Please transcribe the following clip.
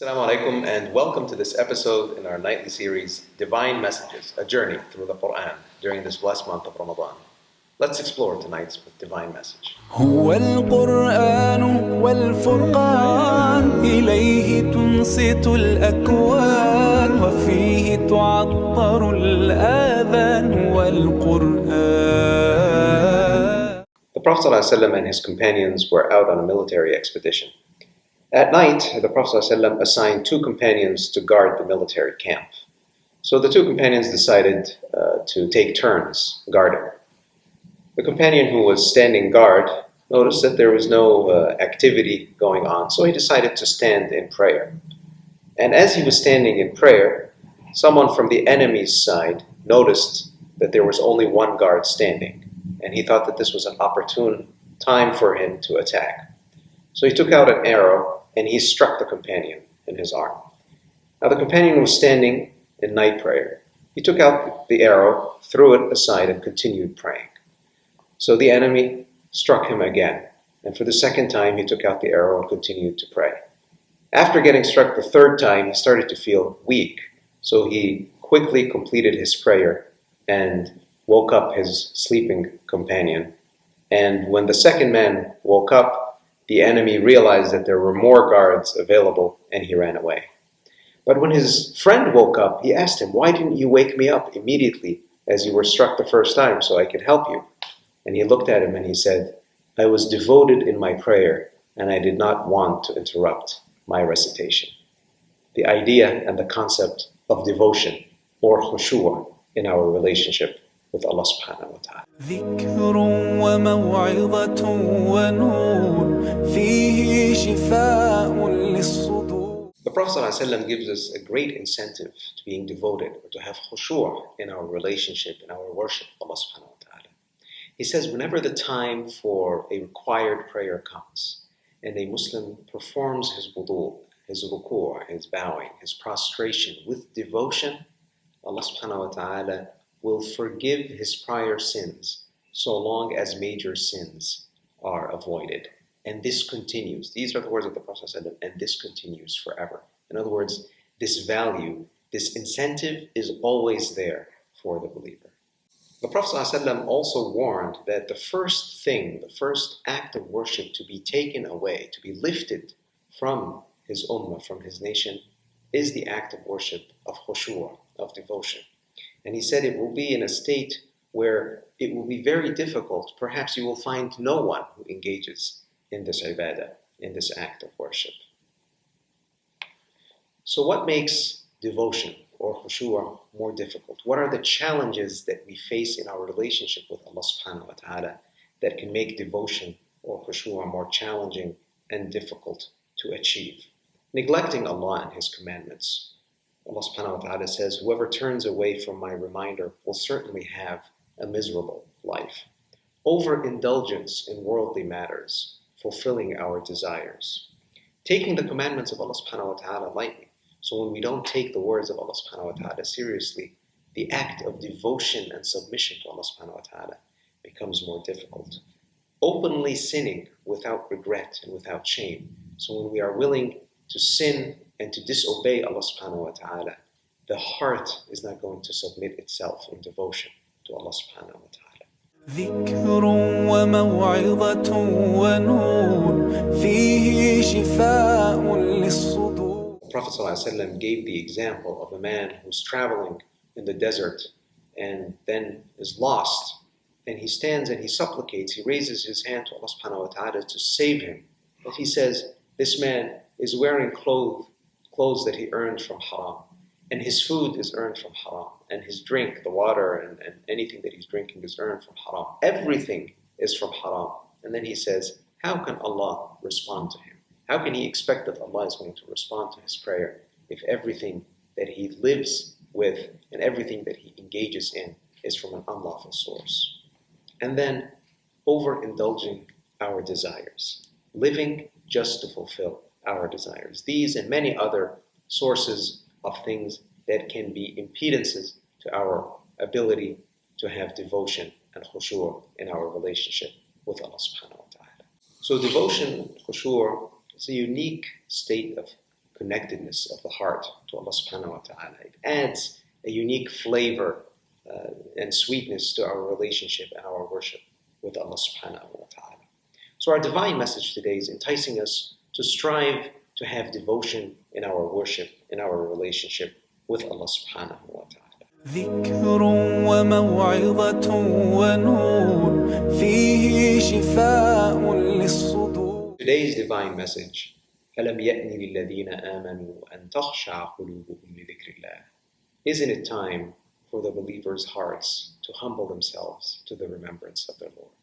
Assalamu alaikum and welcome to this episode in our nightly series, Divine Messages, a journey through the Qur'an during this blessed month of Ramadan. Let's explore tonight's divine message. هو القرآن والفرقان إليه تنصت الأكوان وفيه تعطر الآذان والقرآن. The Prophet ﷺ and his companions were out on a military expedition. At night, the Prophet ﷺ assigned two companions to guard the military camp. So the two companions decided to take turns guarding. The companion who was standing guard noticed that there was no activity going on, so he decided to stand in prayer. And as he was standing in prayer, someone from the enemy's side noticed that there was only one guard standing, and he thought that this was an opportune time for him to attack. So he took out an arrow and he struck the companion in his arm. Now the companion was standing in night prayer. He took out the arrow, threw it aside, and continued praying. So the enemy struck him again, and for the second time he took out the arrow and continued to pray. After getting struck the third time, he started to feel weak, so he quickly completed his prayer and woke up his sleeping companion. And when the second man woke up, the enemy realized that there were more guards available, and he ran away. But when his friend woke up, he asked him, "Why didn't you wake me up immediately as you were struck the first time so I could help you?" And he looked at him and he said, "I was devoted in my prayer, and I did not want to interrupt my recitation." The idea and the concept of devotion or khushu' in our relationship with Allah subhanahu wa ta'ala. ذكر وموعظة ونور فيه شفاء للصدور. The Prophet ﷺ gives us a great incentive to being devoted, or to have khushu' in our relationship, in our worship of Allah subhanahu wa ta'ala. He says, whenever the time for a required prayer comes, and a Muslim performs his wudu, his ruku', his bowing, his prostration with devotion, Allah subhanahu wa ta'ala will forgive his prior sins so long as major sins are avoided. And this continues. These are the words of the Prophet ﷺ, and this continues forever. In other words, this value, this incentive is always there for the believer. The Prophet ﷺ also warned that the first thing, the first act of worship to be taken away, to be lifted from his ummah, from his nation, is the act of worship of khushu', of devotion. And he said it will be in a state where it will be very difficult. Perhaps you will find no one who engages in this ibadah, in this act of worship. So what makes devotion or khushu' more difficult? What are the challenges that we face in our relationship with Allah subhanahu wa ta'ala that can make devotion or khushu' more challenging and difficult to achieve? Neglecting Allah and His commandments. Allah subhanahu wa ta'ala says, "Whoever turns away from my reminder will certainly have a miserable life." Overindulgence in worldly matters, fulfilling our desires. Taking the commandments of Allah subhanahu wa ta'ala lightly. So when we don't take the words of Allah subhanahu wa ta'ala seriously, the act of devotion and submission to Allah subhanahu wa ta'ala becomes more difficult. Openly sinning without regret and without shame. So when we are willing to sin and to disobey Allah subhanahu wa ta'ala, the heart is not going to submit itself in devotion to Allah subhanahu wa ta'ala. ذكر وموعظة ونور فيه شفاء للصدور. The Prophet ﷺ gave the example of a man who's traveling in the desert and then is lost, and he stands and he supplicates, he raises his hand to Allah subhanahu wa ta'ala to save him. But he says, this man is wearing clothes that he earned from haram, and his food is earned from haram, and his drink, the water and anything that he's drinking is earned from haram. Everything is from haram. And then he says, how can Allah respond to him? How can he expect that Allah is going to respond to his prayer if everything that he lives with and everything that he engages in is from an unlawful source? And then overindulging our desires, living just to fulfill our desires. These and many other sources of things that can be impedances to our ability to have devotion and khushu' in our relationship with Allah subhanahu wa ta'ala. So devotion, khushu', is a unique state of connectedness of the heart to Allah subhanahu wa ta'ala. It adds a unique flavor and sweetness to our relationship and our worship with Allah subhanahu wa ta'ala. So our divine message today is enticing us to strive to have devotion in our worship, in our relationship with Allah subhanahu wa ta'ala. ذكر وموعظة ونور فيه شفاء للصدور. Today's divine message, أَلَمْ يَأْنِ لِلَّذِينَ آمَنُوا أَن تَخْشَعَ قُلُوبُهُمْ لِذِكْرِ اللَّهِ. Isn't it time for the believers' hearts to humble themselves to the remembrance of their Lord?